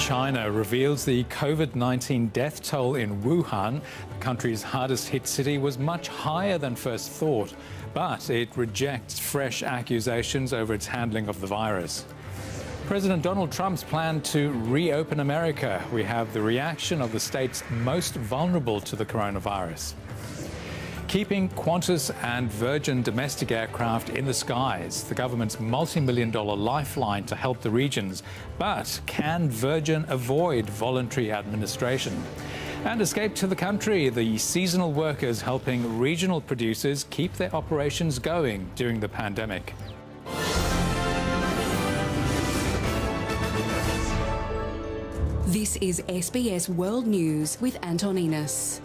China reveals the COVID-19 death toll in Wuhan, the country's hardest hit city, was much higher than first thought, but it rejects fresh accusations over its handling of the virus. President Donald Trump's plan to reopen America. We have the reaction of the states most vulnerable to the coronavirus. Keeping Qantas and Virgin domestic aircraft in the skies, the government's multi-million-dollar lifeline to help the regions. But can Virgin avoid voluntary administration? And escape to the country, the seasonal workers helping regional producers keep their operations going during the pandemic. This is SBS World News with Anton Enus.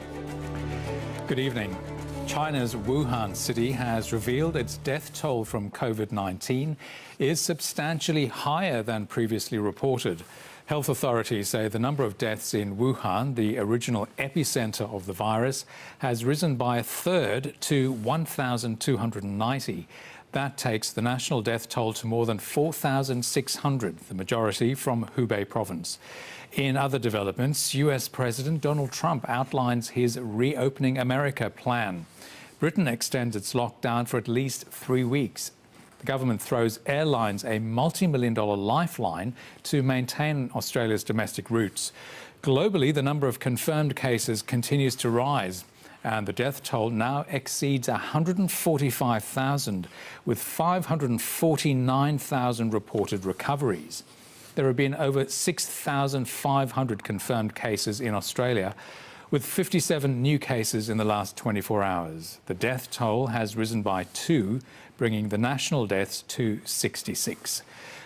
Good evening. China's Wuhan city has revealed its death toll from COVID-19 is substantially higher than previously reported. Health authorities say the number of deaths in Wuhan, the original epicenter of the virus, has risen by a third to 1,290. That takes the national death toll to more than 4,600, the majority from Hubei province. In other developments, US President Donald Trump outlines his reopening America plan. Britain extends its lockdown for at least 3 weeks. The government throws airlines a multi-million-dollar lifeline to maintain Australia's domestic routes. Globally, the number of confirmed cases continues to rise, and the death toll now exceeds 145,000, with 549,000 reported recoveries. There have been over 6,500 confirmed cases in Australia, with 57 new cases in the last 24 hours. The death toll has risen by 2, bringing the national deaths to 66.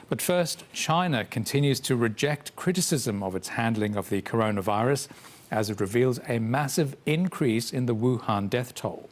But first, China continues to reject criticism of its handling of the coronavirus as it reveals a massive increase in the Wuhan death toll.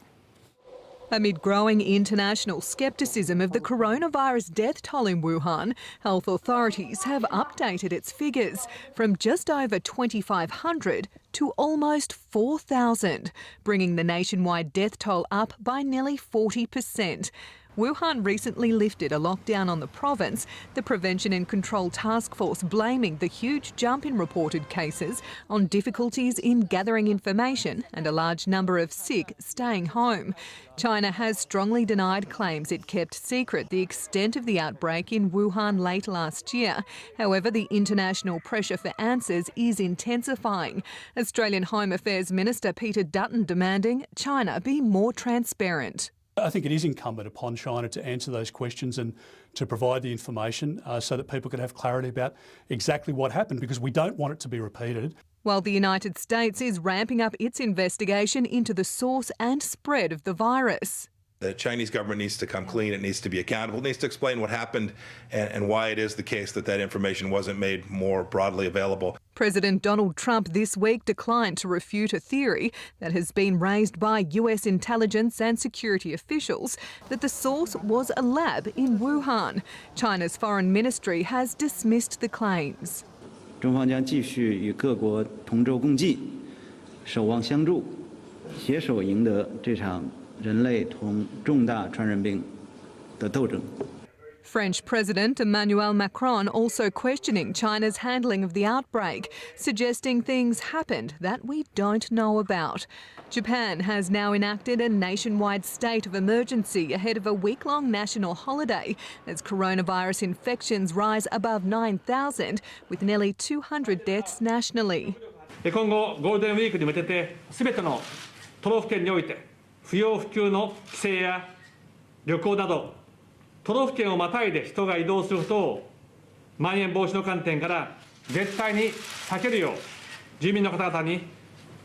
Amid growing international scepticism of the coronavirus death toll in Wuhan, health authorities have updated its figures from just over 2,500 to almost 4,000, bringing the nationwide death toll up by nearly 40%. Wuhan recently lifted a lockdown on the province, the Prevention and Control Task Force blaming the huge jump in reported cases on difficulties in gathering information and a large number of sick staying home. China has strongly denied claims it kept secret the extent of the outbreak in Wuhan late last year. However, the international pressure for answers is intensifying. Australian Home Affairs Minister Peter Dutton demanding China be more transparent. I think it is incumbent upon China to answer those questions and to provide the information so that people can have clarity about exactly what happened, because we don't want it to be repeated. While the United States is ramping up its investigation into the source and spread of the virus. The Chinese government needs to come clean, it needs to be accountable, it needs to explain what happened and why it is the case that that information wasn't made more broadly available. President Donald Trump this week declined to refute a theory that has been raised by US intelligence and security officials that the source was a lab in Wuhan. China's foreign ministry has dismissed the claims. 中方将继续与各国同舟共济，守望相助，携手赢得这场人类同重大传染病的斗争。 French President Emmanuel Macron also questioning China's handling of the outbreak, suggesting things happened that we don't know about. Japan has now enacted a nationwide state of emergency ahead of a week-long national holiday as coronavirus infections rise above 9,000, with nearly 200 deaths nationally. 今後ゴールデンウィークに向けて全ての都道府県において不要不急の帰省や旅行など都道府県をまたいで人が移動することをまん延防止の観点から絶対に避けるよう住民の方々に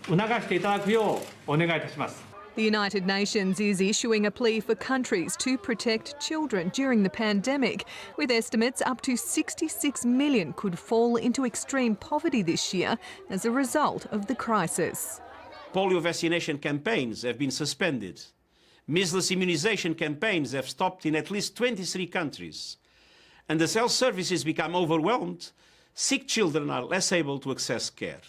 促していただくようお願いいたします。 The United Nations is issuing a plea for countries to protect children during the pandemic, with estimates up to 66 million could fall into extreme poverty this year as a result of the crisis. Polio vaccination campaigns have been suspended. Measles immunization campaigns have stopped in at least 23 countries. And as health services become overwhelmed, sick children are less able to access care.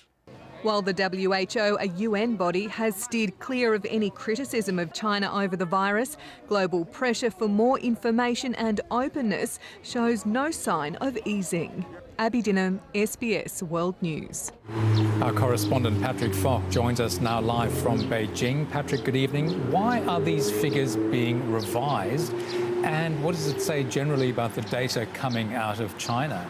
While the WHO, a UN body, has steered clear of any criticism of China over the virus, global pressure for more information and openness shows no sign of easing. Abby Dinham, SBS World News. Our correspondent Patrick Falk joins us now live from Beijing. Patrick, good evening. Why are these figures being revised? And what does it say generally about the data coming out of China?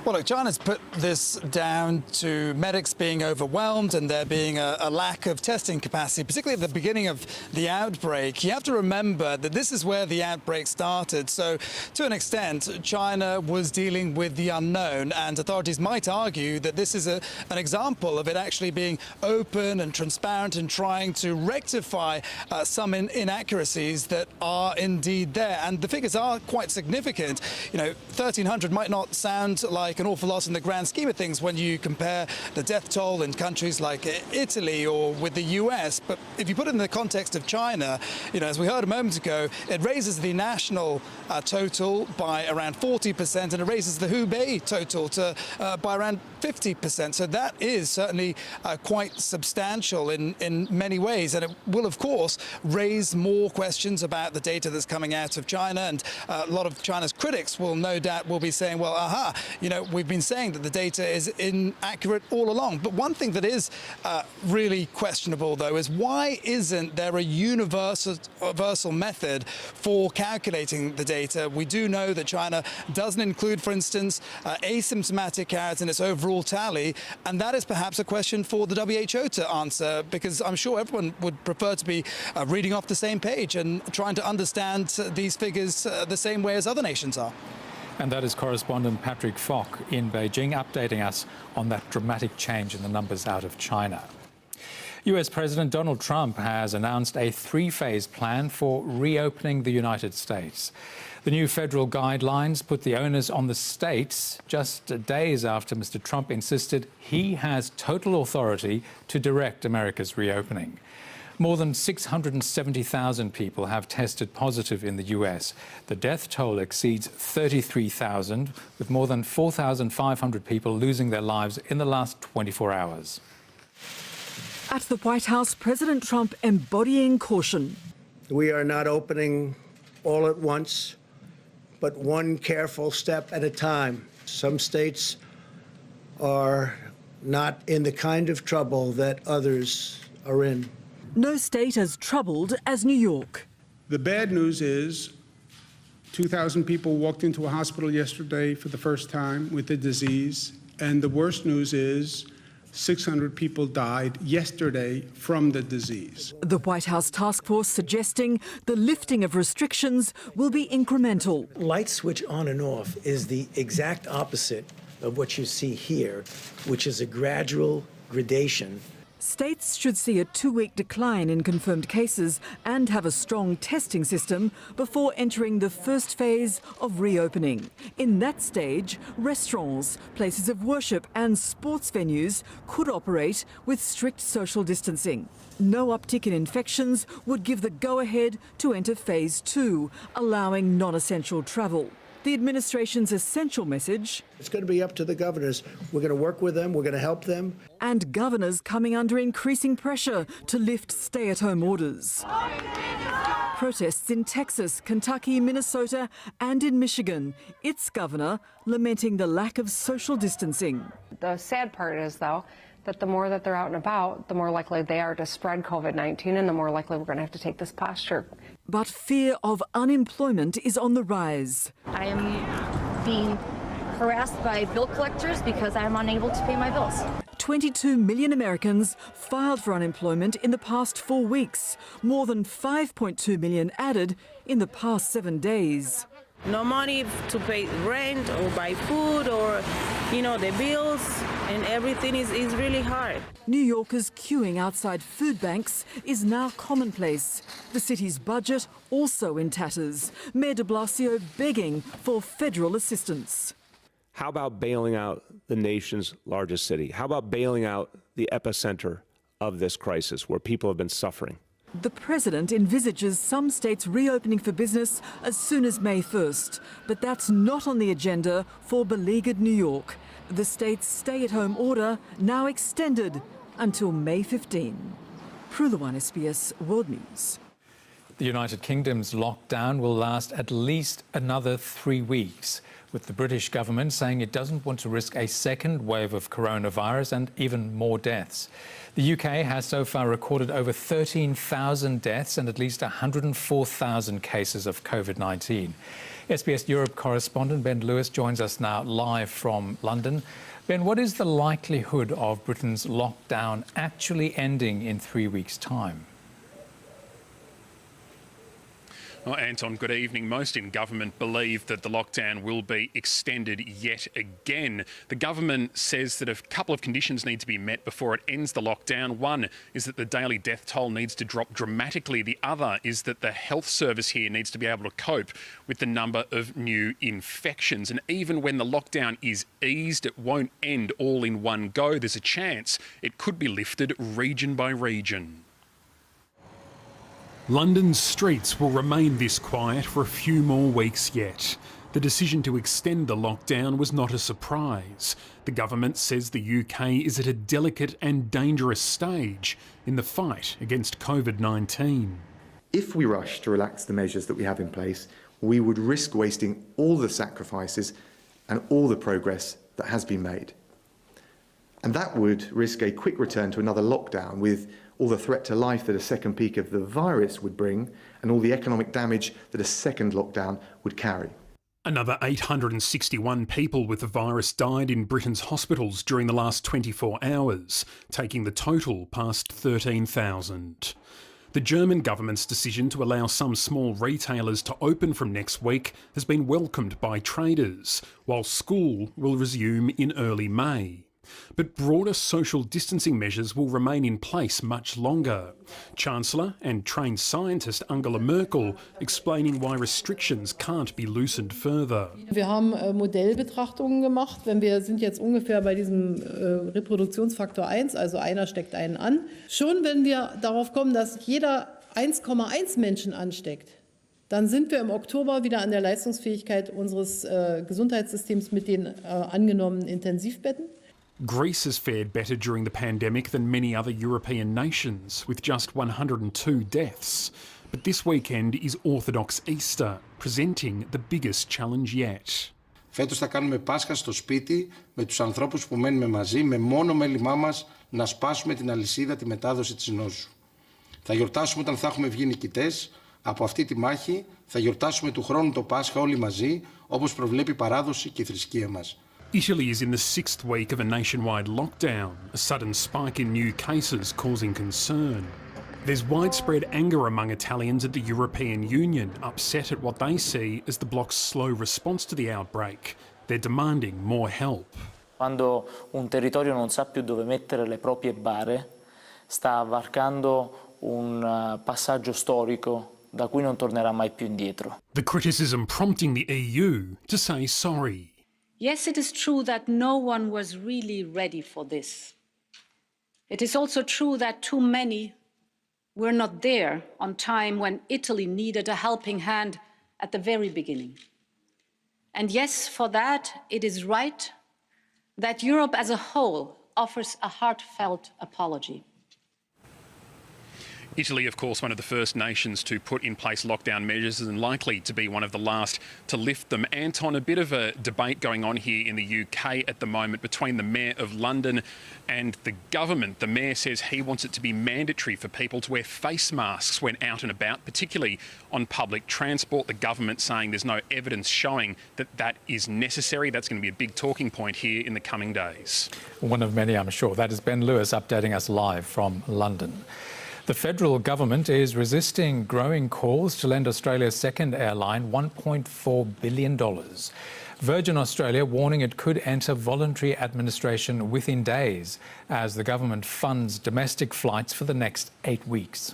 Well, look, China's put this down to medics being overwhelmed and there being a lack of testing capacity, particularly at the beginning of the outbreak. You have to remember that this is where the outbreak started. So, to an extent, China was dealing with the unknown, and authorities might argue that this is an example of it actually being open and transparent and trying to rectify some inaccuracies that are indeed there. And the figures are quite significant. You know, 1,300 might not sound like an awful lot in the grand scheme of things when you compare the death toll in countries like Italy or with the US. But if you put it in the context of China, you know, as we heard a moment ago, it raises the national total by around 40%, and it raises the Hubei total to by around 50%. So that is certainly quite substantial in many ways, and it will, of course, raise more questions about the data that's coming out of China. And a lot of China's critics will no doubt be saying, well, aha, you know, we've been saying that the data is inaccurate all along. But one thing that is really questionable, though, is why isn't there a universal method for calculating the data? We do know that China doesn't include, for instance, asymptomatic carriers in its overall tally, and that is perhaps a question for the WHO to answer, because I'm sure everyone would prefer to be reading off the same page and trying to understand these figures the same way as other nations are. And that is correspondent Patrick Falk in Beijing updating us on that dramatic change in the numbers out of China. US President Donald Trump has announced a three-phase plan for reopening the United States. The new federal guidelines put the onus on the states just days after Mr. Trump insisted he has total authority to direct America's reopening. More than 670,000 people have tested positive in the US. The death toll exceeds 33,000, with more than 4,500 people losing their lives in the last 24 hours. At the White House, President Trump embodying caution. We are not opening all at once, but one careful step at a time. Some states are not in the kind of trouble that others are in. No state as troubled as New York. The bad news is 2,000 people walked into a hospital yesterday for the first time with the disease. And the worst news is 600 people died yesterday from the disease. The White House task force suggesting the lifting of restrictions will be incremental. Light switch on and off is the exact opposite of what you see here, which is a gradual gradation. States should see a 2-week decline in confirmed cases and have a strong testing system before entering the first phase of reopening. In that stage, restaurants, places of worship and sports venues could operate with strict social distancing. No uptick in infections would give the go-ahead to enter phase 2, allowing non-essential travel. The administration's essential message: it's going to be up to the governors. We're going to work with them. We're going to help them. And governors coming under increasing pressure to lift stay-at-home orders. Protests in Texas, Kentucky, Minnesota and in Michigan. Its governor lamenting the lack of social distancing. The sad part is, though, that the more that they're out and about, the more likely they are to spread COVID-19 and the more likely we're going to have to take this posture. But fear of unemployment is on the rise. I am being harassed by bill collectors because I'm unable to pay my bills. 22 million Americans filed for unemployment in the past 4 weeks, more than 5.2 million added in the past 7 days. No money to pay rent or buy food or, the bills, and everything is really hard. New Yorkers queuing outside food banks is now commonplace. The city's budget also in tatters. Mayor de Blasio begging for federal assistance. How about bailing out the nation's largest city? How about bailing out the epicenter of this crisis where people have been suffering? The president envisages some states reopening for business as soon as May 1st, but that's not on the agenda for beleaguered New York. The state's stay-at-home order now extended until May 15. Prulawan, SBS World News. The United Kingdom's lockdown will last at least another 3 weeks, with the British government saying it doesn't want to risk a second wave of coronavirus and even more deaths. The UK has so far recorded over 13,000 deaths and at least 104,000 cases of COVID-19. SBS Europe correspondent Ben Lewis joins us now live from London. Ben, what is the likelihood of Britain's lockdown actually ending in 3 weeks' time? Well, Anton, good evening. Most in government believe that the lockdown will be extended yet again. The government says that a couple of conditions need to be met before it ends the lockdown. One is that the daily death toll needs to drop dramatically. The other is that the health service here needs to be able to cope with the number of new infections. And even when the lockdown is eased, it won't end all in one go. There's a chance it could be lifted region by region. London's streets will remain this quiet for a few more weeks yet. The decision to extend the lockdown was not a surprise. The government says the UK is at a delicate and dangerous stage in the fight against COVID-19. If we rush to relax the measures that we have in place, we would risk wasting all the sacrifices and all the progress that has been made. And that would risk a quick return to another lockdown with all the threat to life that a second peak of the virus would bring and all the economic damage that a second lockdown would carry. Another 861 people with the virus died in Britain's hospitals during the last 24 hours, taking the total past 13,000. The German government's decision to allow some small retailers to open from next week has been welcomed by traders, while school will resume in early May. But broader social distancing measures will remain in place much longer. Chancellor and trained scientist Angela Merkel explaining why restrictions can't be loosened further. Wir haben Modellbetrachtungen gemacht. Wir sind jetzt ungefähr bei diesem Reproduktionsfaktor 1, also einer steckt einen an. Schon wenn wir darauf kommen, dass jeder 1,1 Menschen ansteckt, dann sind wir im Oktober wieder an der Leistungsfähigkeit unseres Gesundheitssystems mit den angenommenen Intensivbetten. Greece has fared better during the pandemic than many other European nations, with just 102 deaths. But this weekend is Orthodox Easter, presenting the biggest challenge yet. Φέτος θα κάνουμε Πάσχα στο σπίτι με τους ανθρώπους που μένουμε μαζί, με μόνο μέλημά μας να σπάσουμε την αλυσίδα, τη μετάδοση της νόσου. Θα γιορτάσουμε όταν θα έχουμε βγει νικητές. Από αυτή τη μάχη θα γιορτάσουμε του χρόνου το Πάσχα όλοι μαζί, όπως προβλέπει η παράδοση και η θρησκεία μας. Italy is in the 6th week of a nationwide lockdown, a sudden spike in new cases causing concern. There's widespread anger among Italians at the European Union, upset at what they see as the bloc's slow response to the outbreak. They're demanding more help. Quando un territorio non sa più dove mettere le proprie bare, sta varcando un passaggio storico da cui non tornerà mai più indietro. The criticism prompting the EU to say sorry. Yes, it is true that no one was really ready for this. It is also true that too many were not there on time when Italy needed a helping hand at the very beginning. And yes, for that, it is right that Europe as a whole offers a heartfelt apology. Italy, of course, one of the first nations to put in place lockdown measures and likely to be one of the last to lift them. Anton, a bit of a debate going on here in the UK at the moment between the Mayor of London and the government. The Mayor says he wants it to be mandatory for people to wear face masks when out and about, particularly on public transport. The government saying there's no evidence showing that that is necessary. That's going to be a big talking point here in the coming days. One of many, I'm sure. That is Ben Lewis updating us live from London. The federal government is resisting growing calls to lend Australia's second airline $1.4 billion. Virgin Australia warning it could enter voluntary administration within days as the government funds domestic flights for the next 8 weeks.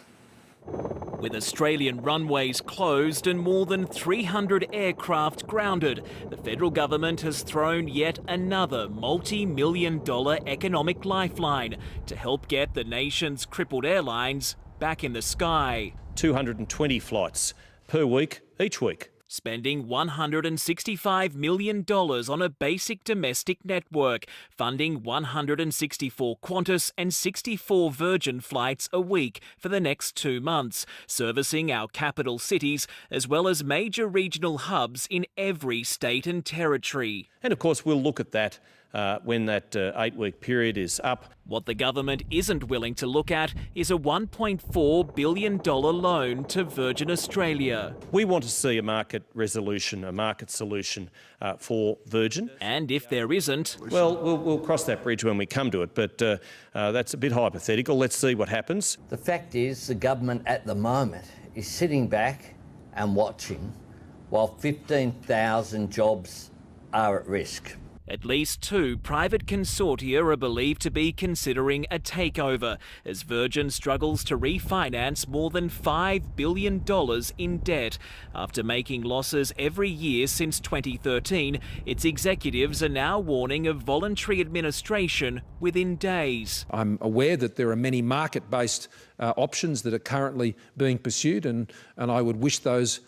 With Australian runways closed and more than 300 aircraft grounded, the federal government has thrown yet another multi-million-dollar economic lifeline to help get the nation's crippled airlines back in the sky. 220 flights per week, each week, spending $165 million on a basic domestic network, funding 164 Qantas and 64 Virgin flights a week for the next 2 months, servicing our capital cities as well as major regional hubs in every state and territory. And of course, we'll look at that when that 8-week period is up. What the government isn't willing to look at is a $1.4 billion loan to Virgin Australia. We want to see a market resolution, a market solution for Virgin. And if there isn't... Well, we'll cross that bridge when we come to it, but that's a bit hypothetical. Let's see what happens. The fact is the government at the moment is sitting back and watching while 15,000 jobs are at risk. At least 2 private consortia are believed to be considering a takeover as Virgin struggles to refinance more than $5 billion in debt. After making losses every year since 2013, its executives are now warning of voluntary administration within days. I'm aware that there are many market-based options that are currently being pursued, and I would wish those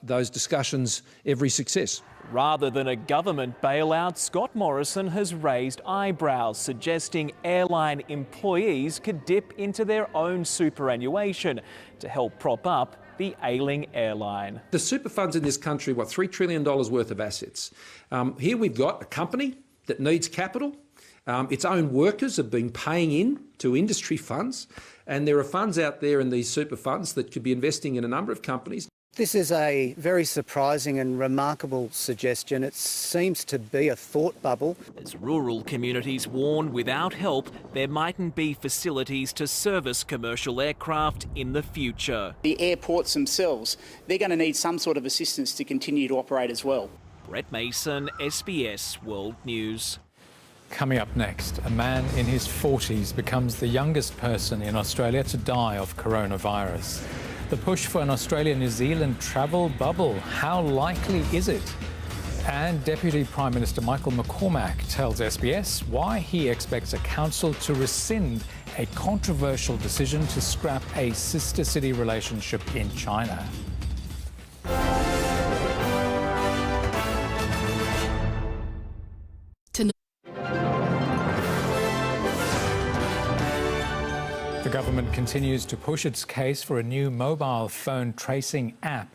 discussions every success. Rather than a government bailout, Scott Morrison has raised eyebrows, suggesting airline employees could dip into their own superannuation to help prop up the ailing airline. The super funds in this country, $3 trillion worth of assets. Here we've got a company that needs capital. Its own workers have been paying in to industry funds, and there are funds out there in these super funds that could be investing in a number of companies. This is a very surprising and remarkable suggestion. It seems to be a thought bubble. As rural communities warn without help, there mightn't be facilities to service commercial aircraft in the future. The airports themselves, they're going to need some sort of assistance to continue to operate as well. Brett Mason, SBS World News. Coming up next, a man in his 40s becomes the youngest person in Australia to die of coronavirus. The push for an Australia-New Zealand travel bubble, how likely is it? And Deputy Prime Minister Michael McCormack tells SBS why he expects a council to rescind a controversial decision to scrap a sister city relationship in China. The government continues to push its case for a new mobile phone tracing app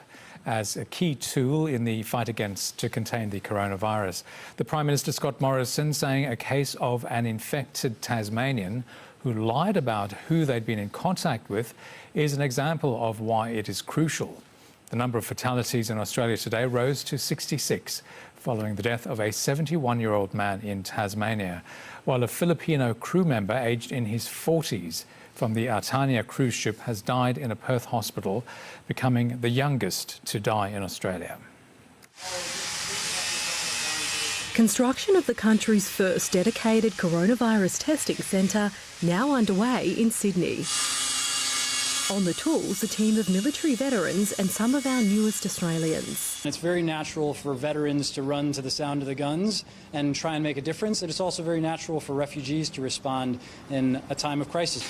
as a key tool in the fight to contain the coronavirus. The Prime Minister, Scott Morrison, saying a case of an infected Tasmanian who lied about who they'd been in contact with is an example of why it is crucial. The number of fatalities in Australia today rose to 66 following the death of a 71-year-old man in Tasmania, while a Filipino crew member aged in his 40s from the Artania cruise ship has died in a Perth hospital, becoming the youngest to die in Australia. Construction of the country's first dedicated coronavirus testing centre now underway in Sydney. On the tools, a team of military veterans and some of our newest Australians. It's very natural for veterans to run to the sound of the guns and try and make a difference. And it's also very natural for refugees to respond in a time of crisis.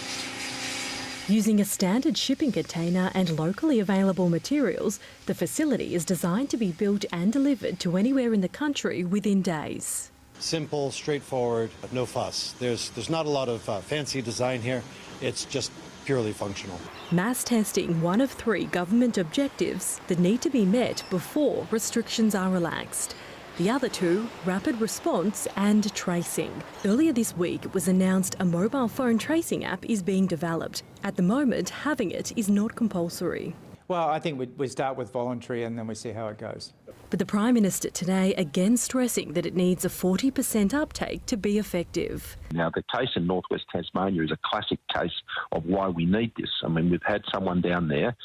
Using a standard shipping container and locally available materials, the facility is designed to be built and delivered to anywhere in the country within days. Simple, straightforward, no fuss. There's not a lot of fancy design here. It's just purely functional. Mass testing, one of 3 government objectives that need to be met before restrictions are relaxed. The other 2, rapid response and tracing. Earlier this week, it was announced a mobile phone tracing app is being developed. At the moment, having it is not compulsory. Well, I think we start with voluntary and then we see how it goes. But the Prime Minister today again stressing that it needs a 40% uptake to be effective. Now, the case in northwest Tasmania is a classic case of why we need this. I mean, we've had someone down there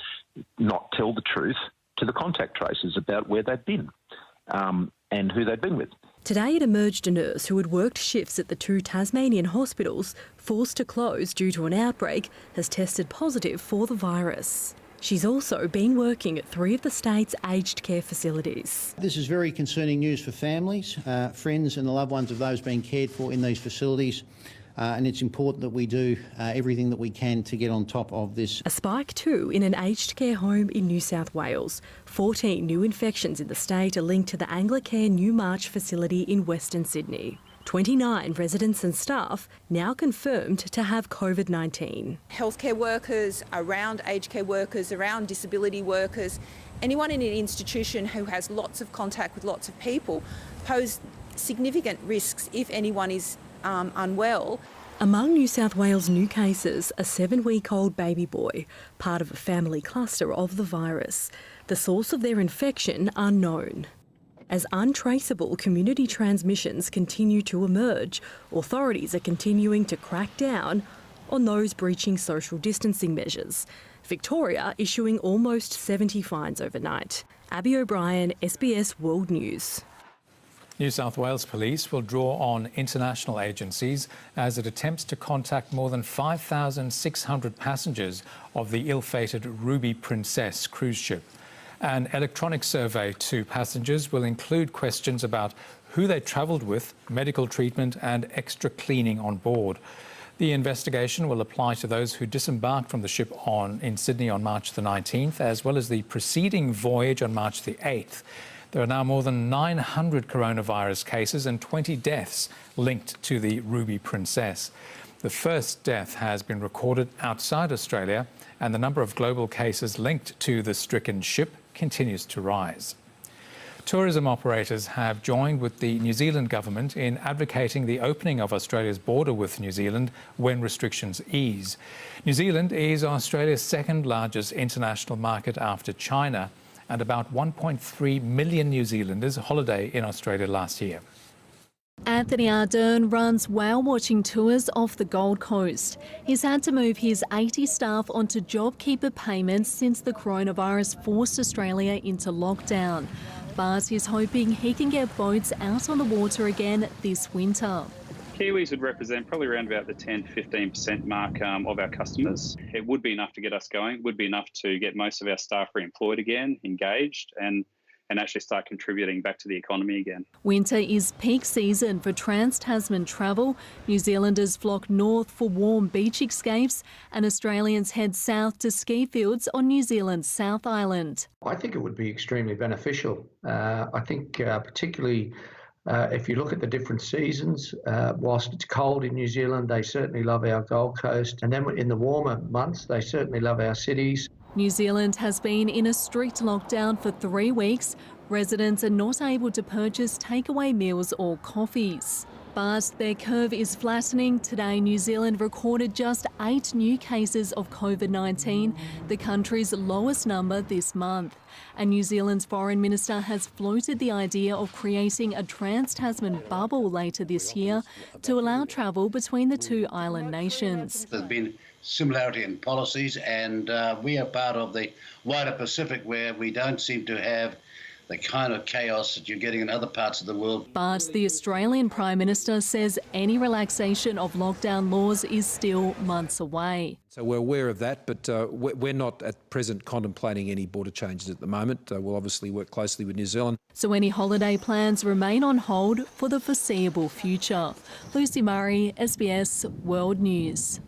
not tell the truth to the contact tracers about where they've been and who they've been with. Today it emerged a nurse who had worked shifts at the 2 Tasmanian hospitals, forced to close due to an outbreak, has tested positive for the virus. She's also been working at 3 of the state's aged care facilities. This is very concerning news for families, friends and the loved ones of those being cared for in these facilities. and it's important that we do everything that we can to get on top of this. A spike too in an aged care home in New South Wales. 14 new infections in the state are linked to the Anglicare Newmarch facility in Western Sydney. 29 residents and staff now confirmed to have COVID-19. Healthcare workers, around aged care workers, around disability workers, anyone in an institution who has lots of contact with lots of people pose significant risks if anyone is unwell. Among New South Wales' new cases, a 7-week-old baby boy, part of a family cluster of the virus. The source of their infection unknown. As untraceable community transmissions continue to emerge, authorities are continuing to crack down on those breaching social distancing measures. Victoria issuing almost 70 fines overnight. Abby O'Brien, SBS World News. New South Wales Police will draw on international agencies as it attempts to contact more than 5,600 passengers of the ill-fated Ruby Princess cruise ship. An electronic survey to passengers will include questions about who they travelled with, medical treatment and extra cleaning on board. The investigation will apply to those who disembarked from the ship in Sydney on March the 19th, as well as the preceding voyage on March the 8th. There are now more than 900 coronavirus cases and 20 deaths linked to the Ruby Princess. The first death has been recorded outside Australia, and the number of global cases linked to the stricken ship continues to rise. Tourism operators have joined with the New Zealand government in advocating the opening of Australia's border with New Zealand when restrictions ease. New Zealand is Australia's second largest international market after China, and about 1.3 million New Zealanders holiday in Australia last year. Anthony Ardern runs whale-watching tours off the Gold Coast. He's had to move his 80 staff onto JobKeeper payments since the coronavirus forced Australia into lockdown. But he's hoping he can get boats out on the water again this winter. Kiwis would represent probably around about the 10 to 15% mark of our customers. It would be enough to get us going, would be enough to get most of our staff re-employed again, engaged, and actually start contributing back to the economy again. Winter is peak season for trans-Tasman travel. New Zealanders flock north for warm beach escapes, and Australians head south to ski fields on New Zealand's South Island. I think it would be extremely beneficial. I think particularly if you look at the different seasons, whilst it's cold in New Zealand, they certainly love our Gold Coast. And then in the warmer months, they certainly love our cities. New Zealand has been in a strict lockdown for 3 weeks. Residents are not able to purchase takeaway meals or coffees. But their curve is flattening. Today, New Zealand recorded just 8 new cases of COVID-19, the country's lowest number this month. And New Zealand's Foreign Minister has floated the idea of creating a trans-Tasman bubble later this year to allow travel between the two island nations. There's been similarity in policies, and we are part of the wider Pacific where we don't seem to have the kind of chaos that you're getting in other parts of the world. But the Australian Prime Minister says any relaxation of lockdown laws is still months away. So we're aware of that, but we're not at present contemplating any border changes at the moment. We'll obviously work closely with New Zealand. So any holiday plans remain on hold for the foreseeable future. Lucy Murray, SBS World News.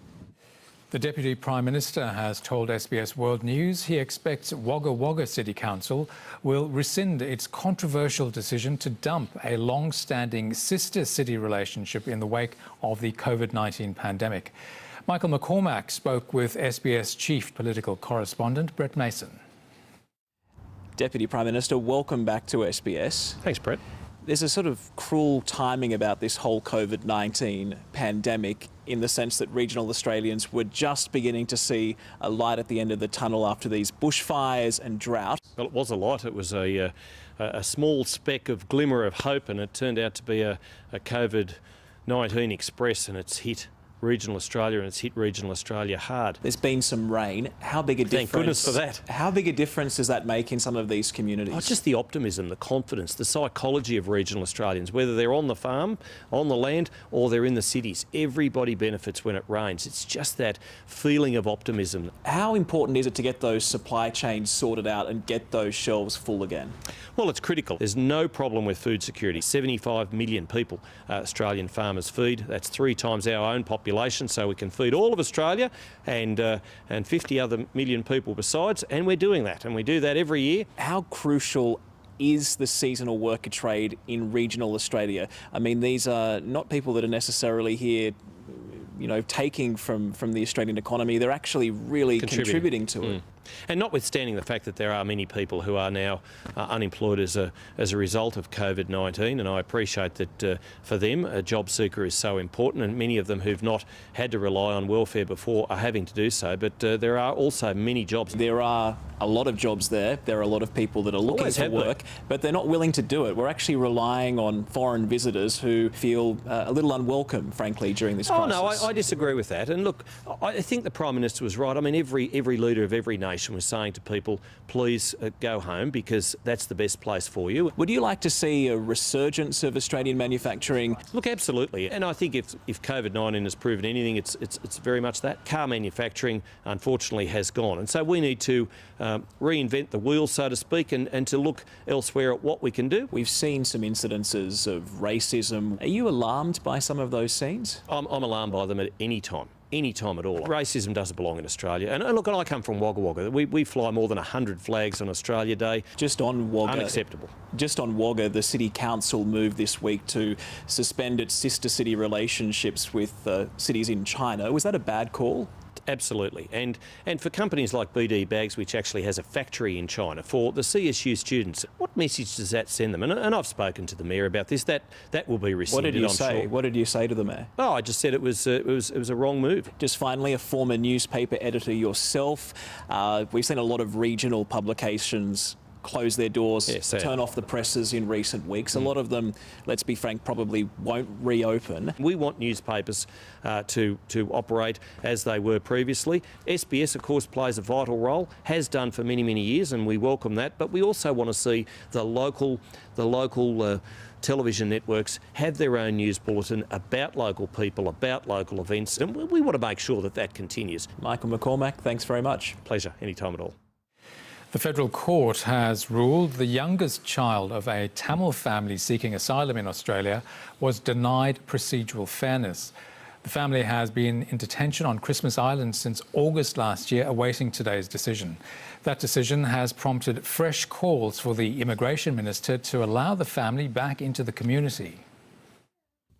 The Deputy Prime Minister has told SBS World News he expects Wagga Wagga City Council will rescind its controversial decision to dump a long-standing sister-city relationship in the wake of the COVID-19 pandemic. Michael McCormack spoke with SBS Chief Political Correspondent Brett Mason. Deputy Prime Minister, welcome back to SBS. Thanks, Brett. There's a sort of cruel timing about this whole COVID-19 pandemic in the sense that regional Australians were just beginning to see a light at the end of the tunnel after these bushfires and drought. Well, it was a light. It was a small speck of glimmer of hope, and it turned out to be a COVID-19 express, and it's hit regional Australia, and it's hit regional Australia hard. There's been some rain. How big a difference? Thank goodness for that. How big a difference does that make in some of these communities? Oh, just the optimism, the confidence, the psychology of regional Australians, whether they're on the farm, on the land, or they're in the cities. Everybody benefits when it rains. It's just that feeling of optimism. How important is it to get those supply chains sorted out and get those shelves full again? Well, it's critical. There's no problem with food security. 75 million people Australian farmers feed. That's 3 times our own population, so we can feed all of Australia and 50 other million people besides, and we're doing that, and we do that every year. How crucial is the seasonal worker trade in regional Australia? I mean, these are not people that are necessarily here, you know, taking from the Australian economy. They're actually really contributing to it. And notwithstanding the fact that there are many people who are now unemployed as a result of COVID-19, and I appreciate that for them a job seeker is so important, and many of them who've not had to rely on welfare before are having to do so, but there are also many jobs. There are a lot of jobs there. There are a lot of people that are looking for work, but they're not willing to do it. We're actually relying on foreign visitors who feel a little unwelcome, frankly, during this crisis. Oh, no, I disagree with that. And look, I think the Prime Minister was right. I mean, every leader of every nation was saying to people, please go home because that's the best place for you. Would you like to see a resurgence of Australian manufacturing? Look, absolutely. And I think if COVID-19 has proven anything, it's very much that. Car manufacturing, unfortunately, has gone. And so we need to reinvent the wheel, so to speak, and to look elsewhere at what we can do. We've seen some incidences of racism. Are you alarmed by some of those scenes? I'm alarmed by them at any time. Any time at all. Racism doesn't belong in Australia. And look, I come from Wagga Wagga. We fly more than 100 flags on Australia Day. Just on Wagga. Unacceptable. Just on Wagga, the City Council moved this week to suspend its sister city relationships with cities in China. Was that a bad call? Absolutely. And for companies like BD Bags, which actually has a factory in China, for the CSU students, what message does that send them? And I've spoken to the Mayor about this. That will be rescinded, What did you say? Sure. What did you say to the Mayor? Oh, I just said it was a wrong move. Just finally, a former newspaper editor yourself. We've seen a lot of regional publications close their doors, turn off the presses in recent weeks. A lot of them, let's be frank, probably won't reopen. We want newspapers to operate as they were previously. SBS, of course, plays a vital role, has done for many, many years, and we welcome that. But we also want to see the local television networks have their own news bulletin about local people, about local events, and we want to make sure that that continues. Michael McCormack, thanks very much. Pleasure, anytime at all. The federal court has ruled the youngest child of a Tamil family seeking asylum in Australia was denied procedural fairness. The family has been in detention on Christmas Island since August last year, awaiting today's decision. That decision has prompted fresh calls for the Immigration Minister to allow the family back into the community.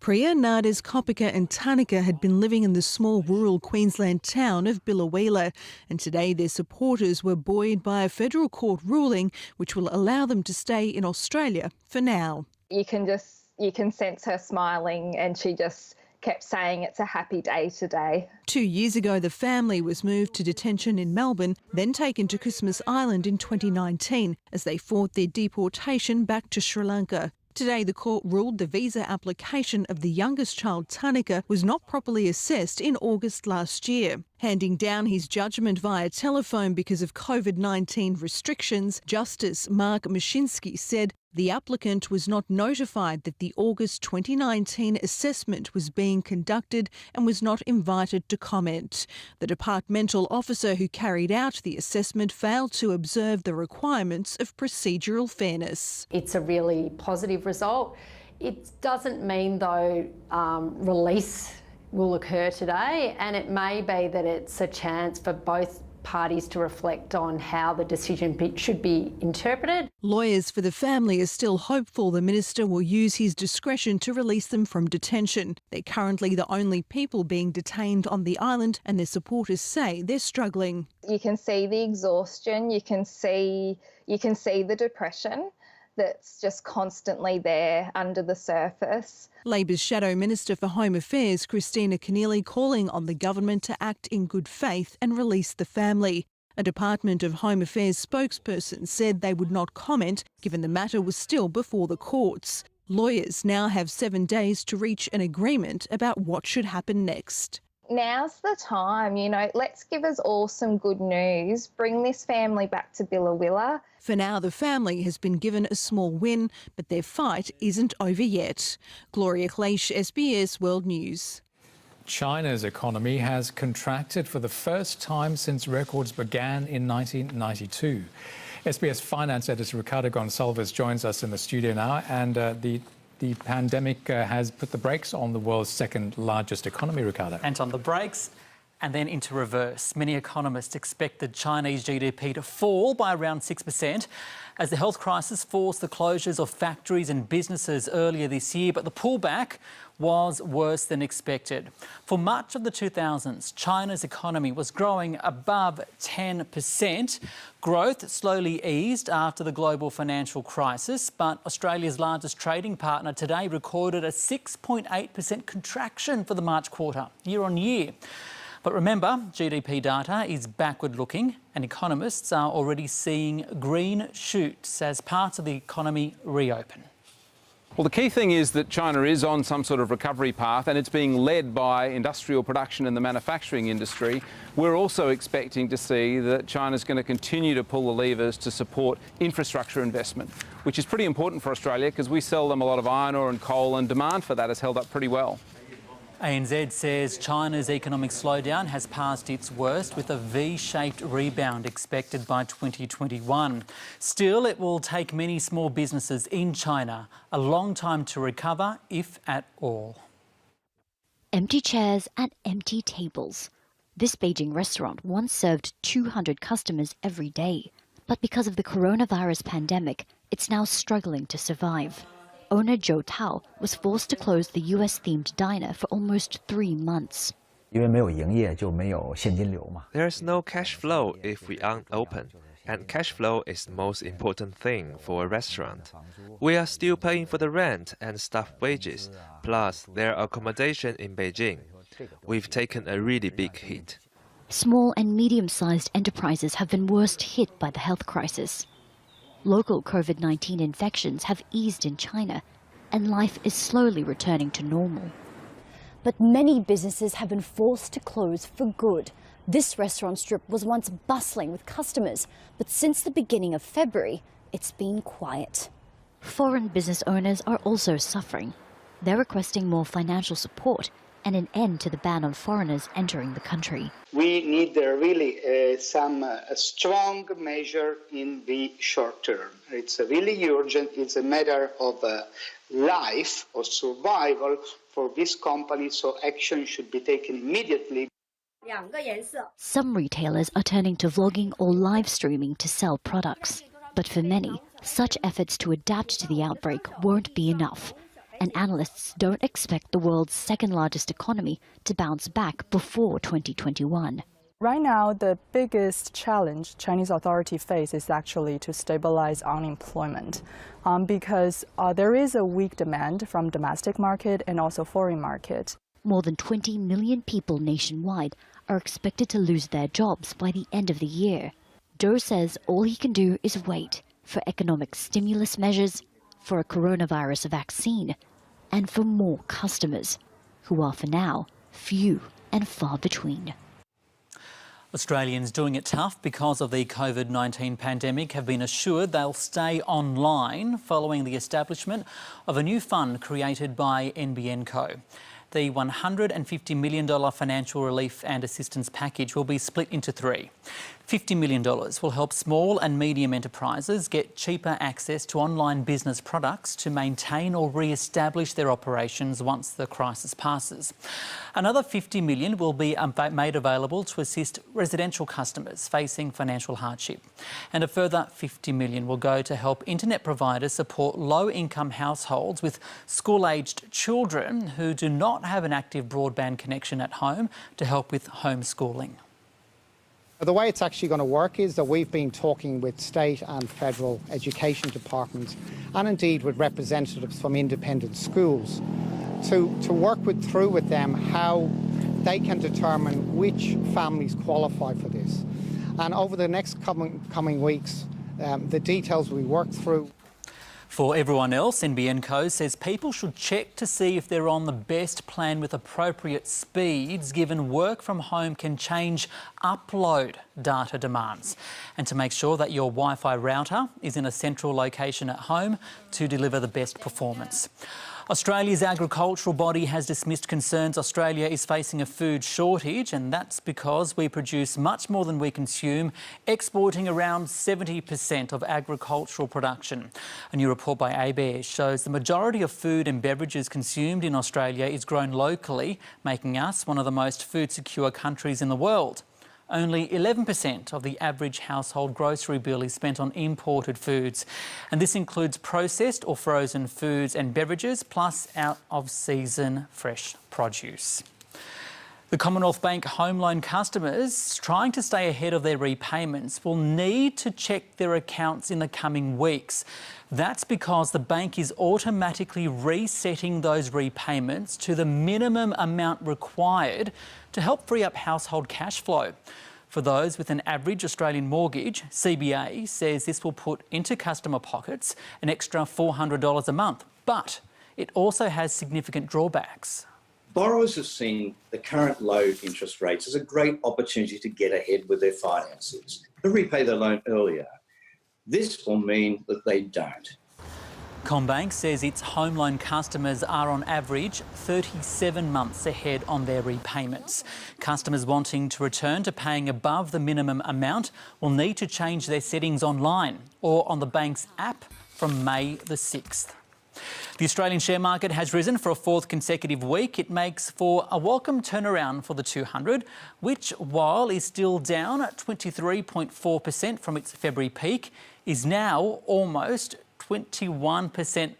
Priya, Nada's, Kopika and Tanika had been living in the small rural Queensland town of Billawheeler, and today their supporters were buoyed by a federal court ruling which will allow them to stay in Australia for now. You can sense her smiling, and she just kept saying it's a happy day today. 2 years ago, the family was moved to detention in Melbourne, then taken to Christmas Island in 2019 as they fought their deportation back to Sri Lanka. Today, the court ruled the visa application of the youngest child, Tanika, was not properly assessed in August last year. Handing down his judgment via telephone because of COVID-19 restrictions, Justice Mark Mashinsky said the applicant was not notified that the August 2019 assessment was being conducted and was not invited to comment. The departmental officer who carried out the assessment failed to observe the requirements of procedural fairness. It's a really positive result. It doesn't mean, though, release will occur today, and it may be that it's a chance for both parties to reflect on how the decision should be interpreted. Lawyers for the family are still hopeful the minister will use his discretion to release them from detention. They're currently the only people being detained on the island, and their supporters say they're struggling. You can see the exhaustion, you can see the depression that's just constantly there under the surface. Labor's Shadow Minister for Home Affairs, Christina Keneally, calling on the government to act in good faith and release the family. A Department of Home Affairs spokesperson said they would not comment, given the matter was still before the courts. Lawyers now have 7 days to reach an agreement about what should happen next. Now's the time, let's give us all some good news. Bring this family back to Billawilla. For now, the family has been given a small win, but their fight isn't over yet. Gloria Kleisch, SBS World News. China's economy has contracted for the first time since records began in 1992. SBS finance editor Ricardo Gonçalves joins us in the studio now, and the pandemic has put the brakes on the world's second largest economy, Ricardo. Anton, the brakes and then into reverse. Many economists expected Chinese GDP to fall by around 6% as the health crisis forced the closures of factories and businesses earlier this year, but the pullback was worse than expected. For much of the 2000s, China's economy was growing above 10%. Growth slowly eased after the global financial crisis, but Australia's largest trading partner today recorded a 6.8% contraction for the March quarter, year on year. But remember, GDP data is backward-looking and economists are already seeing green shoots as parts of the economy reopen. Well, the key thing is that China is on some sort of recovery path and it's being led by industrial production in the manufacturing industry. We're also expecting to see that China's going to continue to pull the levers to support infrastructure investment, which is pretty important for Australia because we sell them a lot of iron ore and coal, and demand for that has held up pretty well. ANZ says China's economic slowdown has passed its worst, with a V-shaped rebound expected by 2021. Still, it will take many small businesses in China a long time to recover, if at all. Empty chairs and empty tables. This Beijing restaurant once served 200 customers every day, but because of the coronavirus pandemic, it's now struggling to survive. Owner Zhou Tao was forced to close the US-themed diner for almost 3 months. There is no cash flow if we aren't open, and cash flow is the most important thing for a restaurant. We are still paying for the rent and staff wages, plus their accommodation in Beijing. We've taken a really big hit. Small and medium-sized enterprises have been worst hit by the health crisis. Local COVID-19 infections have eased in China, and life is slowly returning to normal. But many businesses have been forced to close for good. This restaurant strip was once bustling with customers, but since the beginning of February, it's been quiet. Foreign business owners are also suffering. They're requesting more financial support and an end to the ban on foreigners entering the country. We need really some strong measure in the short term. It's really urgent. It's a matter of life or survival for this company, so action should be taken immediately. Some retailers are turning to vlogging or live streaming to sell products. But for many, such efforts to adapt to the outbreak won't be enough. And analysts don't expect the world's second largest economy to bounce back before 2021. Right now, the biggest challenge Chinese authorities face is actually to stabilize unemployment because there is a weak demand from domestic market and also foreign market. More than 20 million people nationwide are expected to lose their jobs by the end of the year. Zhou says all he can do is wait for economic stimulus measures, for a coronavirus vaccine, and for more customers, who are for now few and far between. Australians doing it tough because of the COVID-19 pandemic have been assured they'll stay online following the establishment of a new fund created by NBN Co. The $150 million financial relief and assistance package will be split into 3. $50 million will help small and medium enterprises get cheaper access to online business products to maintain or re-establish their operations once the crisis passes. Another $50 million will be made available to assist residential customers facing financial hardship. And a further $50 million will go to help internet providers support low-income households with school-aged children who do not have an active broadband connection at home to help with homeschooling. The way it's actually going to work is that we've been talking with state and federal education departments and indeed with representatives from independent schools to work through with them how they can determine which families qualify for this. And over the next coming weeks, the details will be worked through. For everyone else, NBN Co says people should check to see if they're on the best plan with appropriate speeds, given work from home can change upload data demands, and to make sure that your Wi-Fi router is in a central location at home to deliver the best performance. Australia's agricultural body has dismissed concerns Australia is facing a food shortage, and that's because we produce much more than we consume, exporting around 70% of agricultural production. A new report by ABS shows the majority of food and beverages consumed in Australia is grown locally, making us one of the most food-secure countries in the world. Only 11% of the average household grocery bill is spent on imported foods, and this includes processed or frozen foods and beverages, plus out-of-season fresh produce. The Commonwealth Bank home loan customers trying to stay ahead of their repayments will need to check their accounts in the coming weeks. That's because the bank is automatically resetting those repayments to the minimum amount required to help free up household cash flow. For those with an average Australian mortgage, CBA says this will put into customer pockets an extra $400 a month, but it also has significant drawbacks. Borrowers have seen the current low interest rates as a great opportunity to get ahead with their finances, to repay their loan earlier. This will mean that they don't. CommBank says its home loan customers are on average 37 months ahead on their repayments. Customers wanting to return to paying above the minimum amount will need to change their settings online or on the bank's app from May the 6th. The Australian share market has risen for a fourth consecutive week. It makes for a welcome turnaround for the 200, which, while is still down at 23.4% from its February peak, is now almost 21%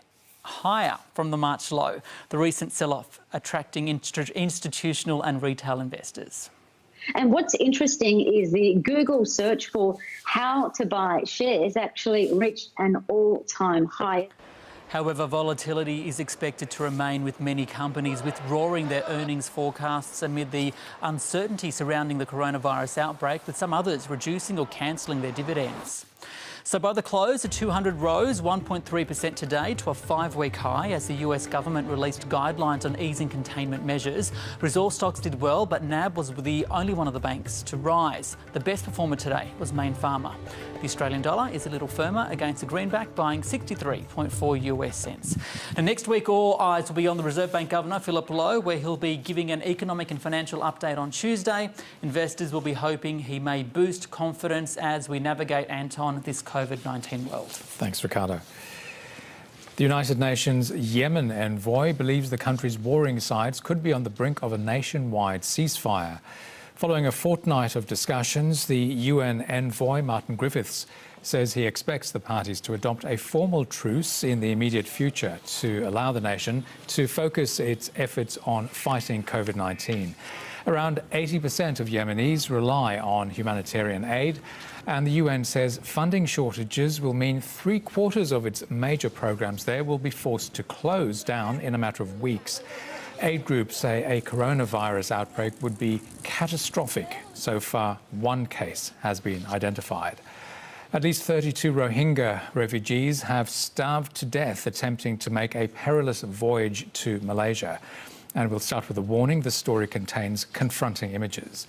higher from the March low. The recent sell-off attracting institutional and retail investors. And what's interesting is the Google search for how to buy shares actually reached an all-time high. However, volatility is expected to remain, with many companies withdrawing their earnings forecasts amid the uncertainty surrounding the coronavirus outbreak, with some others reducing or cancelling their dividends. So by the close, the 200 rose 1.3% today to a 5-week high as the US government released guidelines on easing containment measures. Resource stocks did well, but NAB was the only one of the banks to rise. The best performer today was Main Pharma. The Australian dollar is a little firmer against the greenback, buying 63.4 US cents. And next week, all eyes will be on the Reserve Bank Governor, Philip Lowe, where he'll be giving an economic and financial update on Tuesday. Investors will be hoping he may boost confidence as we navigate, Anton, this COVID-19 world. Thanks, Ricardo. The United Nations Yemen envoy believes the country's warring sides could be on the brink of a nationwide ceasefire. Following a fortnight of discussions, the UN envoy, Martin Griffiths, says he expects the parties to adopt a formal truce in the immediate future to allow the nation to focus its efforts on fighting COVID-19. Around 80% of Yemenis rely on humanitarian aid, and the UN says funding shortages will mean 3/4 of its major programs there will be forced to close down in a matter of weeks. Aid groups say a coronavirus outbreak would be catastrophic. So far, one case has been identified. At least 32 Rohingya refugees have starved to death attempting to make a perilous voyage to Malaysia. And we'll start with a warning. The story contains confronting images.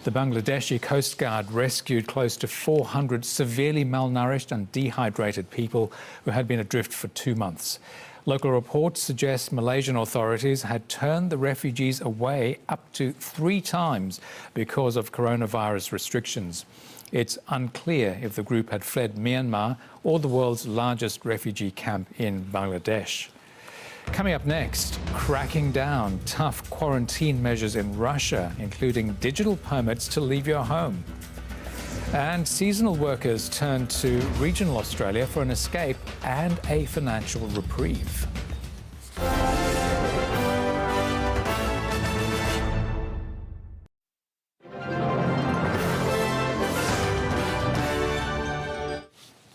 The Bangladeshi Coast Guard rescued close to 400 severely malnourished and dehydrated people who had been adrift for 2 months. Local reports suggest Malaysian authorities had turned the refugees away up to 3 times because of coronavirus restrictions. It's unclear if the group had fled Myanmar or the world's largest refugee camp in Bangladesh. Coming up next, cracking down tough quarantine measures in Russia, including digital permits to leave your home. And seasonal workers turn to regional Australia for an escape and a financial reprieve.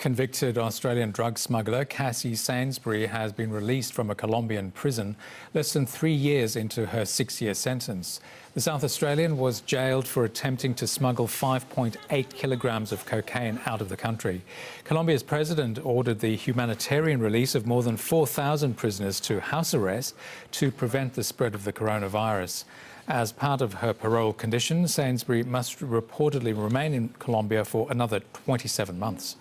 Convicted Australian drug smuggler Cassie Sainsbury has been released from a Colombian prison less than 3 years into her 6-year sentence. The South Australian was jailed for attempting to smuggle 5.8 kilograms of cocaine out of the country. Colombia's president ordered the humanitarian release of more than 4,000 prisoners to house arrest to prevent the spread of the coronavirus. As part of her parole condition, Sainsbury must reportedly remain in Colombia for another 27 months.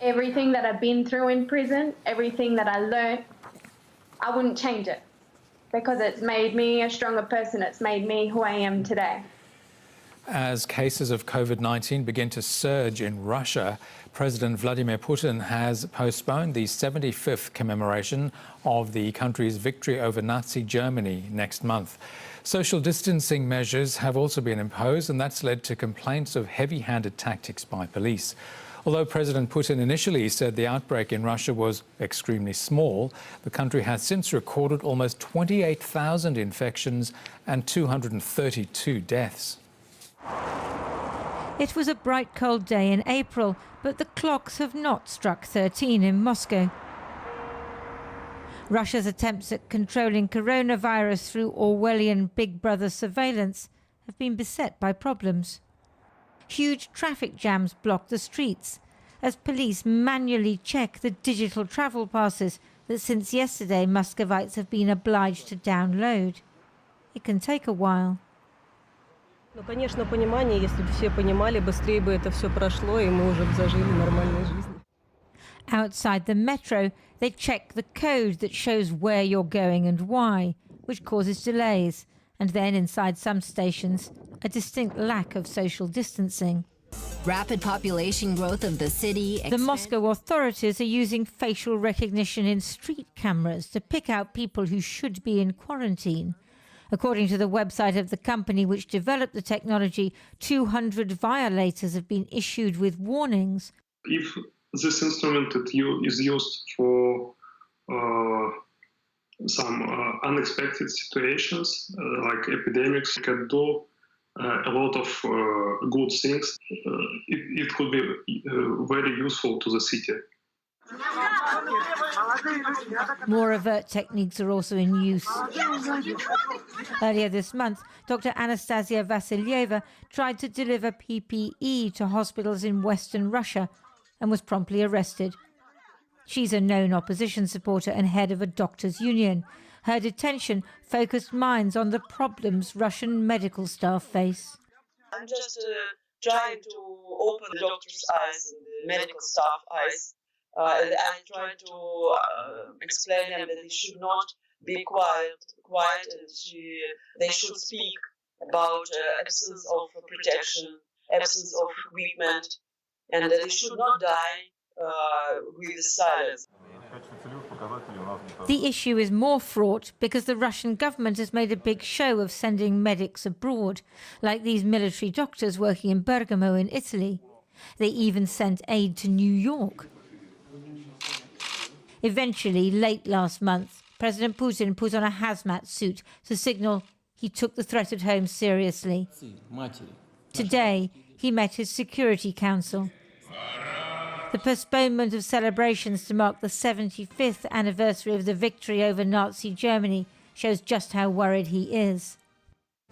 Everything that I've been through in prison, everything that I learned, I wouldn't change it because it's made me a stronger person. It's made me who I am today. As cases of COVID-19 begin to surge in Russia, President Vladimir Putin has postponed the 75th commemoration of the country's victory over Nazi Germany next month. Social distancing measures have also been imposed, and that's led to complaints of heavy-handed tactics by police. Although President Putin initially said the outbreak in Russia was extremely small, the country has since recorded almost 28,000 infections and 232 deaths. It was a bright, cold day in April, but the clocks have not struck 13 in Moscow. Russia's attempts at controlling coronavirus through Orwellian Big Brother surveillance have been beset by problems. Huge traffic jams block the streets as police manually check the digital travel passes that since yesterday Muscovites have been obliged to download. It can take a while. Ну, конечно, понимание, если бы все понимали, быстрее бы это все прошло, и мы уже бы зажили нормальной жизнью. Outside the metro, they check the code that shows where you're going and why, which causes delays. And then inside some stations, a distinct lack of social distancing. Rapid population growth of the city. The Moscow authorities are using facial recognition in street cameras to pick out people who should be in quarantine. According to the website of the company which developed the technology, 200 violators have been issued with warnings. If this instrument is used for some unexpected situations, like epidemics, it can do a lot of good things. It could be very useful to the city. More overt techniques are also in use. Earlier this month, Dr. Anastasia Vasilyeva tried to deliver PPE to hospitals in Western Russia and was promptly arrested. She's a known opposition supporter and head of a doctors' union. Her detention focused minds on the problems Russian medical staff face. I'm just trying to open the doctors' eyes and the medical staff eyes. And I'm trying to explain them that they should not be quiet and they should speak about absence of protection, absence of equipment, and that they should not die with silence. The issue is more fraught because the Russian government has made a big show of sending medics abroad, like these military doctors working in Bergamo in Italy. They even sent aid to New York. Eventually, late last month, President Putin put on a hazmat suit to signal he took the threat at home seriously. Today, he met his Security Council. The postponement of celebrations to mark the 75th anniversary of the victory over Nazi Germany shows just how worried he is.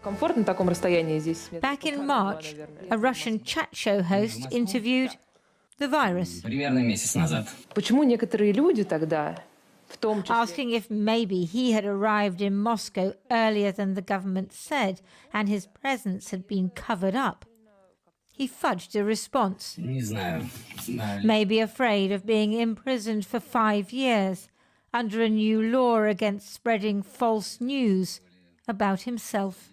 Back in March, a Russian chat show host interviewed the virus, asking if maybe he had arrived in Moscow earlier than the government said and his presence had been covered up. He fudged a response, maybe afraid of being imprisoned for 5 years under a new law against spreading false news about himself.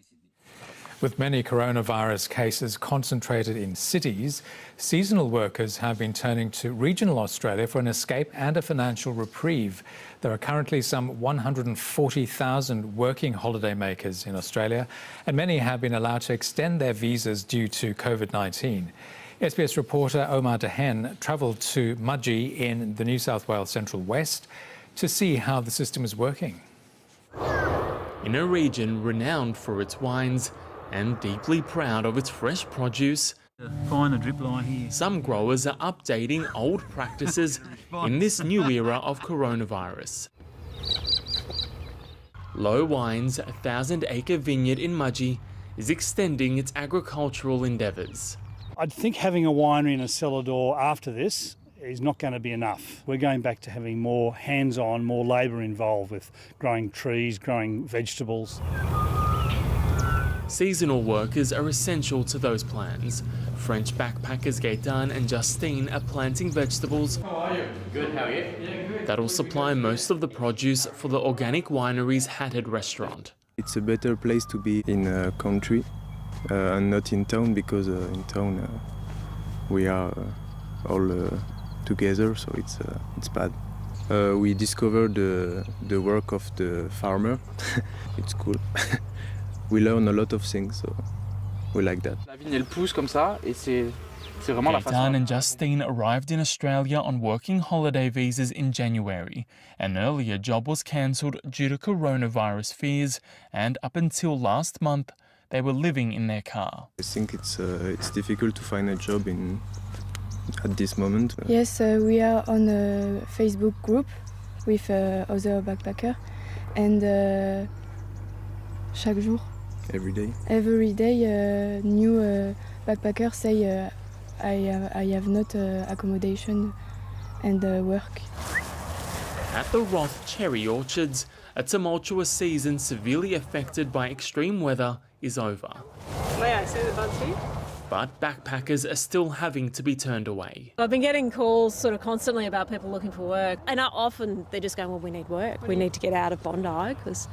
With many coronavirus cases concentrated in cities, seasonal workers have been turning to regional Australia for an escape and a financial reprieve. There are currently some 140,000 working holidaymakers in Australia, and many have been allowed to extend their visas due to COVID-19. SBS reporter Omar Dehen travelled to Mudgee in the New South Wales Central West to see how the system is working. In a region renowned for its wines and deeply proud of its fresh produce, Find the drip line here. Some growers are updating old practices in this new era of coronavirus. Low Wine's 1,000-acre vineyard in Mudgee is extending its agricultural endeavours. I think having a winery and a cellar door after this is not going to be enough. We're going back to having more hands-on, more labour involved with growing trees, growing vegetables. Seasonal workers are essential to those plans. French backpackers Gaetan and Justine are planting vegetables. How are you? Good, how are you? Yeah, good. That'll supply most of the produce for the organic winery's Hatted restaurant. It's a better place to be in a country and not in town, because in town we are all together, so it's bad. We discovered the work of the farmer. It's cool. We learn a lot of things, so we like that. Gaetan and Justine arrived in Australia on working holiday visas in January. An earlier job was cancelled due to coronavirus fears, and up until last month, they were living in their car. I think it's difficult to find a job at this moment. Yes, we are on a Facebook group with other backpackers, and chaque jour. Every day? Every day, new backpackers say, I have not accommodation and work. At the Roth cherry orchards, a tumultuous season severely affected by extreme weather is over. May I see the buds here? But backpackers are still having to be turned away. I've been getting calls sort of constantly about people looking for work, and often they're just going, well, we need work. We need to get out of Bondi because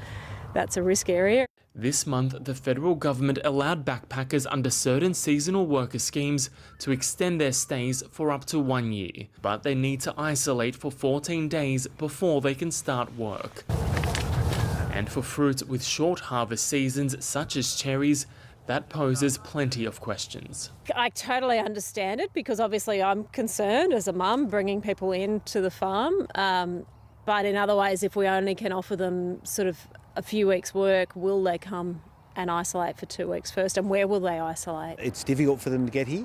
that's a risk area. This month, the federal government allowed backpackers under certain seasonal worker schemes to extend their stays for up to 1 year, but they need to isolate for 14 days before they can start work. And for fruit with short harvest seasons, such as cherries, that poses plenty of questions. I totally understand it, because obviously I'm concerned as a mum bringing people into the farm. But in other ways, if we only can offer them sort of a few weeks' work, will they come and isolate for 2 weeks first, and where will they isolate? It's difficult for them to get here,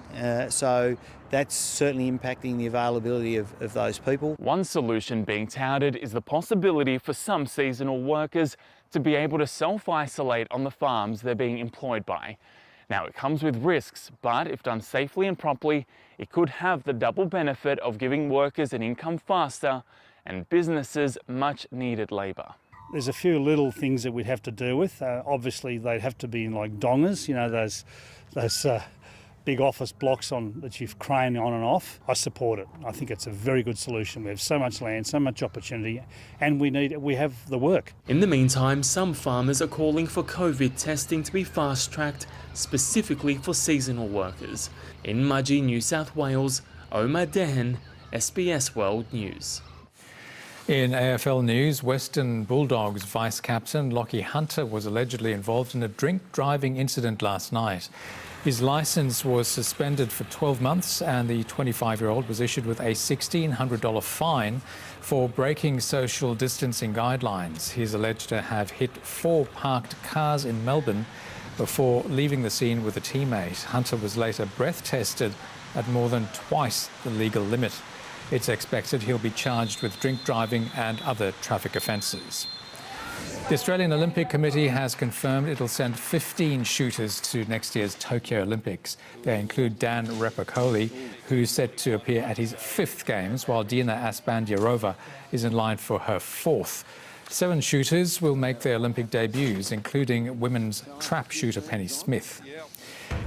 so that's certainly impacting the availability of those people. One solution being touted is the possibility for some seasonal workers to be able to self-isolate on the farms they're being employed by. Now, it comes with risks, but if done safely and properly, it could have the double benefit of giving workers an income faster and businesses much needed labour. There's a few little things that we'd have to deal with. Obviously, they'd have to be in like dongers, you know, those big office blocks that you've crane on and off. I support it. I think it's a very good solution. We have so much land, so much opportunity, and we have the work. In the meantime, some farmers are calling for COVID testing to be fast-tracked, specifically for seasonal workers. In Mudgee, New South Wales, Omar Dehen, SBS World News. In AFL news, Western Bulldogs vice-captain Lockie Hunter was allegedly involved in a drink-driving incident last night. His licence was suspended for 12 months and the 25-year-old was issued with a $1,600 fine for breaking social distancing guidelines. He is alleged to have hit 4 parked cars in Melbourne before leaving the scene with a teammate. Hunter was later breath tested at more than twice the legal limit. It's expected he'll be charged with drink driving and other traffic offences. The Australian Olympic Committee has confirmed it'll send 15 shooters to next year's Tokyo Olympics. They include Dan Repakoli, who's set to appear at his 5th Games, while Dina Aspandiarova is in line for her 4th. 7 shooters will make their Olympic debuts, including women's trap shooter Penny Smith.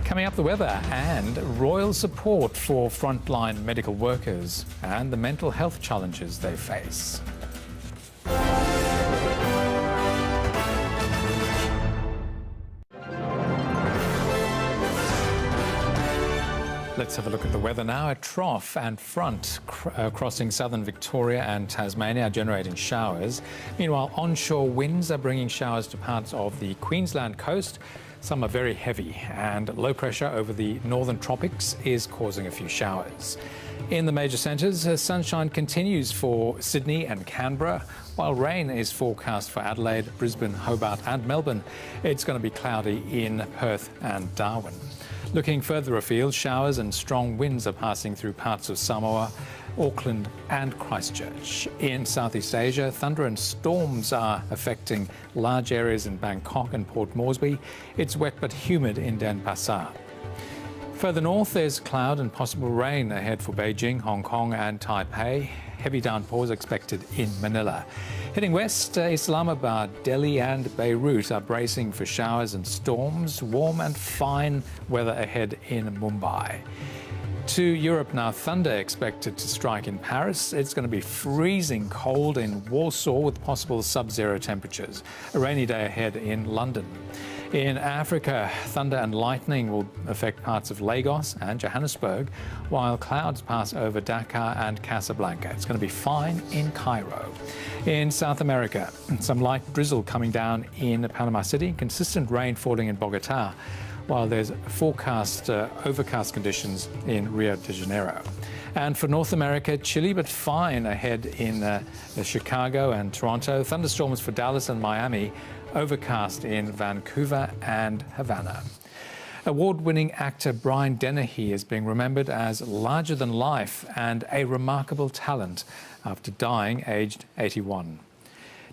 Coming up, the weather and royal support for frontline medical workers and the mental health challenges they face. Let's have a look at the weather now. A trough and front crossing southern Victoria and Tasmania are generating showers. Meanwhile, onshore winds are bringing showers to parts of the Queensland coast. Some are very heavy, and low pressure over the northern tropics is causing a few showers. In the major centres, sunshine continues for Sydney and Canberra, while rain is forecast for Adelaide, Brisbane, Hobart and Melbourne. It's going to be cloudy in Perth and Darwin. Looking further afield, showers and strong winds are passing through parts of Samoa, Auckland and Christchurch. In Southeast Asia, thunder and storms are affecting large areas in Bangkok and Port Moresby. It's wet but humid in Denpasar. Further north, there's cloud and possible rain ahead for Beijing, Hong Kong and Taipei. Heavy downpours expected in Manila. Heading west, Islamabad, Delhi and Beirut are bracing for showers and storms. Warm and fine weather ahead in Mumbai. To Europe now, thunder expected to strike in Paris. It's going to be freezing cold in Warsaw with possible sub-zero temperatures. A rainy day ahead in London. In Africa, thunder and lightning will affect parts of Lagos and Johannesburg, while clouds pass over Dakar and Casablanca. It's going to be fine in Cairo. In South America, some light drizzle coming down in Panama City, consistent rain falling in Bogota, while there's forecast overcast conditions in Rio de Janeiro. And for North America, chilly but fine ahead in Chicago and Toronto. Thunderstorms for Dallas and Miami. Overcast in Vancouver and Havana. Award-winning actor Brian Dennehy is being remembered as larger than life and a remarkable talent after dying aged 81.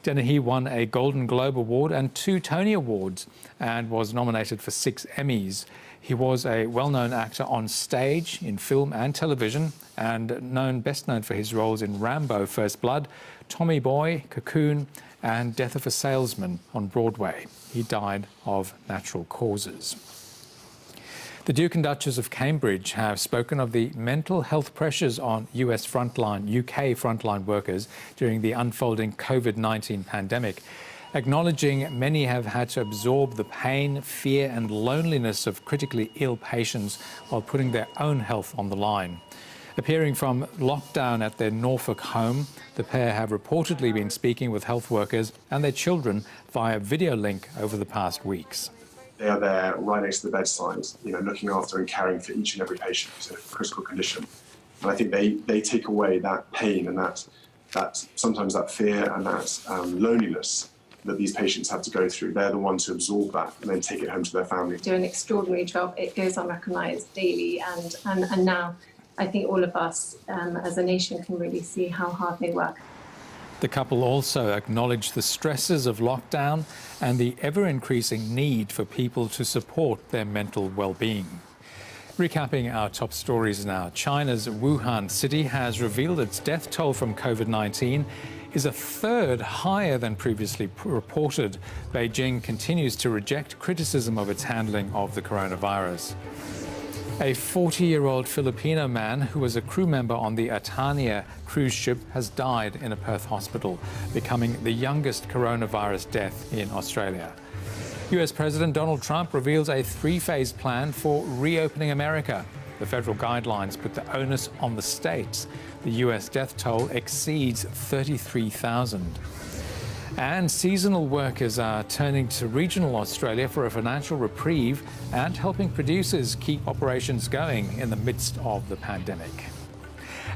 Dennehy won a Golden Globe Award and 2 Tony Awards and was nominated for 6 Emmys. He was a well-known actor on stage, in film and television, and best known for his roles in Rambo: First Blood, Tommy Boy, Cocoon, and Death of a Salesman on Broadway. He died of natural causes. The Duke and Duchess of Cambridge have spoken of the mental health pressures on UK frontline workers during the unfolding COVID-19 pandemic, acknowledging many have had to absorb the pain, fear and loneliness of critically ill patients while putting their own health on the line. Appearing from lockdown at their Norfolk home, the pair have reportedly been speaking with health workers and their children via video link over the past weeks. They are there right next to the bedside, looking after and caring for each and every patient who's in a critical condition. And I think they take away that pain and that sometimes that fear and that loneliness that these patients have to go through. They're the ones who absorb that and then take it home to their family. Do an extraordinary job. It goes unrecognised daily, and now I think all of us as a nation can really see how hard they work. The couple also acknowledged the stresses of lockdown and the ever-increasing need for people to support their mental well-being. Recapping our top stories now, China's Wuhan city has revealed its death toll from COVID-19 is a third higher than previously reported. Beijing continues to reject criticism of its handling of the coronavirus. A 40-year-old Filipino man who was a crew member on the Atania cruise ship has died in a Perth hospital, becoming the youngest coronavirus death in Australia. US President Donald Trump reveals a 3-phase plan for reopening America. The federal guidelines put the onus on the states. The US death toll exceeds 33,000. And seasonal workers are turning to regional Australia for a financial reprieve and helping producers keep operations going in the midst of the pandemic.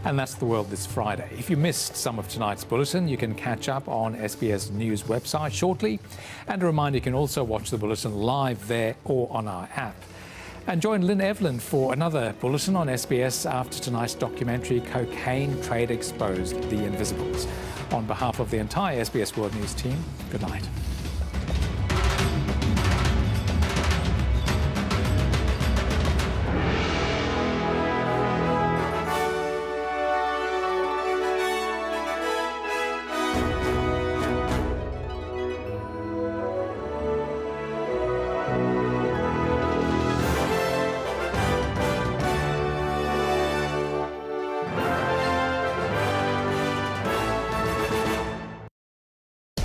And that's the world this Friday. If you missed some of tonight's bulletin, you can catch up on SBS News website shortly. And a reminder, you can also watch the bulletin live there or on our app. And join Lynn Evelyn for another bulletin on SBS after tonight's documentary, Cocaine Trade Exposed: The Invisibles. On behalf of the entire SBS World News team, good night.